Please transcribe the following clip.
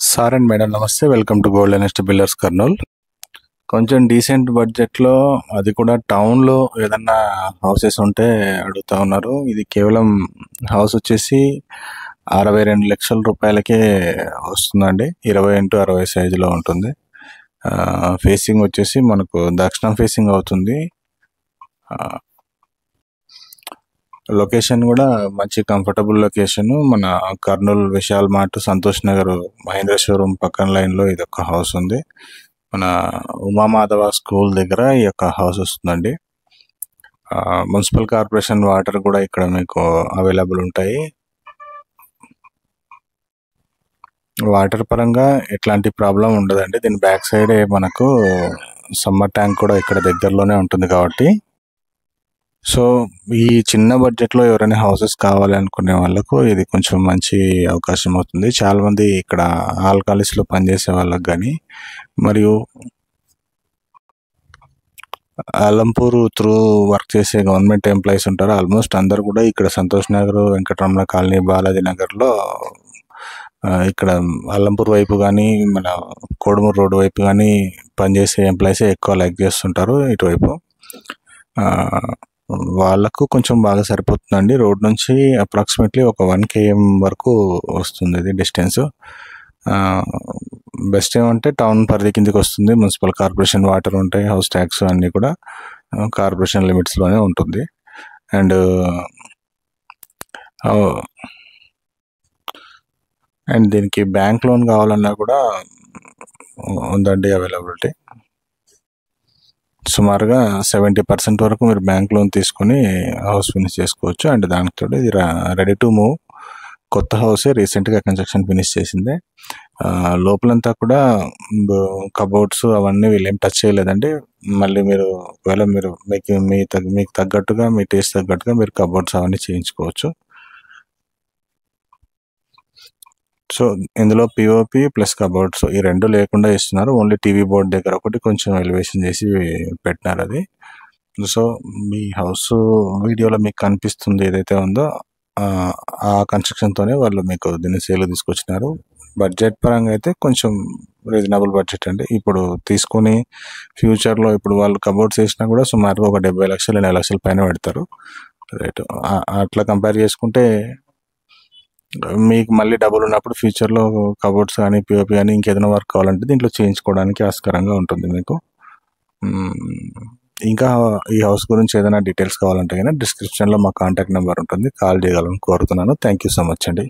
Sir and madam నమస్తే, welcome to Gold Nest Builders Kurnool. కొంచెం decent బడ్జెట్లో, అది కూడా టౌన్లో ఏదన్నా హౌసెస్ ఉంటే అడుగుతా ఉన్నారు. ఇది కేవలం హౌస్ వచ్చేసి 62 లక్షల రూపాయలకే వస్తుందండి. 20x60 సైజులో ఉంటుంది. ఫేసింగ్ వచ్చేసి మనకు దక్షిణం ఫేసింగ్ అవుతుంది. లొకేషన్ కూడా మంచి కంఫర్టబుల్ లొకేషన్. మన కర్నూలు విశాల్ మార్ట్, సంతోష్ నగర్, మహేంద్ర షోరూమ్ పక్కన లైన్లో ఇది ఒక హౌస్ ఉంది. మన ఉమామాధవ స్కూల్ దగ్గర ఈ యొక్క హౌస్ వస్తుందండి. మున్సిపల్ కార్పొరేషన్ వాటర్ కూడా ఇక్కడ మీకు అవైలబుల్ ఉంటాయి. వాటర్ పరంగా ఎట్లాంటి ప్రాబ్లం ఉండదండి. దీని బ్యాక్ సైడే మనకు సమ్మర్ ట్యాంక్ కూడా ఇక్కడ దగ్గరలోనే ఉంటుంది కాబట్టి, సో ఈ చిన్న బడ్జెట్లో ఎవరైనా హౌసెస్ కావాలి అనుకునే వాళ్ళకు ఇది కొంచెం మంచి అవకాశం అవుతుంది. చాలామంది ఇక్కడ ఆల్కాలిస్లో పనిచేసే వాళ్ళకి కానీ, మరియు అలంపూర్ త్రూ వర్క్ చేసే గవర్నమెంట్ ఎంప్లాయీస్ ఉంటారు. ఆల్మోస్ట్ అందరు కూడా ఇక్కడ సంతోష్ నగర్, వెంకటరమణ కాలనీ, బాలాజీ నగర్లో ఇక్కడ అల్లంపూర్ వైపు కానీ, మన కోడుమూరు రోడ్డు వైపు కానీ పనిచేసే ఎంప్లాయీసే ఎక్కువ లైక్ చేస్తుంటారు ఇటువైపు. వాళ్ళకు కొంచెం బాగా సరిపోతుందండి. రోడ్ నుంచి అప్రాక్సిమేట్లీ ఒక 1 km వరకు వస్తుంది ఇది డిస్టెన్స్. బెస్ట్ ఏమంటే టౌన్ పరిధి కిందకి వస్తుంది. మున్సిపల్ కార్పొరేషన్ వాటర్ ఉంటాయి, హౌస్ ట్యాక్స్ అన్నీ కూడా కార్పొరేషన్ లిమిట్స్లోనే ఉంటుంది. అండ్ దీనికి బ్యాంక్ లోన్ కావాలన్నా కూడా ఉందండి అవైలబిలిటీ. సుమారుగా 70% వరకు మీరు బ్యాంక్ లోన్ తీసుకొని హౌస్ ఫినిష్ చేసుకోవచ్చు. అండ్ దానితో ఇది రెడీ టు మూవ్ కొత్త హౌసే, రీసెంట్గా కన్స్ట్రక్షన్ ఫినిష్ చేసిందే. లోపలంతా కూడా కబోర్డ్స్ అవన్నీ వీళ్ళేం టచ్ చేయలేదండి. మళ్ళీ మీరు ఒకవేళ మీరు మీకు తగ్గట్టుగా, మీ టేస్ట్ తగ్గట్టుగా మీరు కబోర్డ్స్ అవన్నీ చేయించుకోవచ్చు. సో ఇందులో పిఓపి ప్లస్ కబోర్డ్స్ ఈ రెండు లేకుండా ఇస్తున్నారు. ఓన్లీ టీవీ బోర్డ్ దగ్గర ఒకటి కొంచెం ఎలివేషన్ చేసి పెట్టినారు అది. సో మీ హౌస్ వీడియోలో మీకు కనిపిస్తుంది ఏదైతే ఉందో ఆ కన్స్ట్రక్షన్తోనే వాళ్ళు మీకు దీన్ని సేల్ తీసుకొచ్చినారు. బడ్జెట్ పరంగా అయితే కొంచెం రీజనబుల్ బడ్జెట్ అండి. ఇప్పుడు తీసుకొని ఫ్యూచర్లో ఇప్పుడు వాళ్ళు కబోర్డ్స్ వేసినా కూడా సుమారుగా ఒక 70 లక్షలు 80 లక్షల పైన పెడతారు రేటు. అట్లా కంపేర్ చేసుకుంటే మీకు మళ్ళీ డబ్బులు ఉన్నప్పుడు ఫ్యూచర్లో కబోర్డ్స్ కానీ, పిఓపి కానీ ఇంకేదైనా వర్క్ కావాలంటే దీంట్లో చేయించుకోవడానికి ఆస్కారంగా ఉంటుంది మీకు. ఇంకా ఈ హౌస్ గురించి ఏదైనా డీటెయిల్స్ కావాలంటే కానీ డిస్క్రిప్షన్లో మా కాంటాక్ట్ నెంబర్ ఉంటుంది, కాల్ చేయగలను కోరుతున్నాను. థ్యాంక్ యూ సో మచ్ అండి.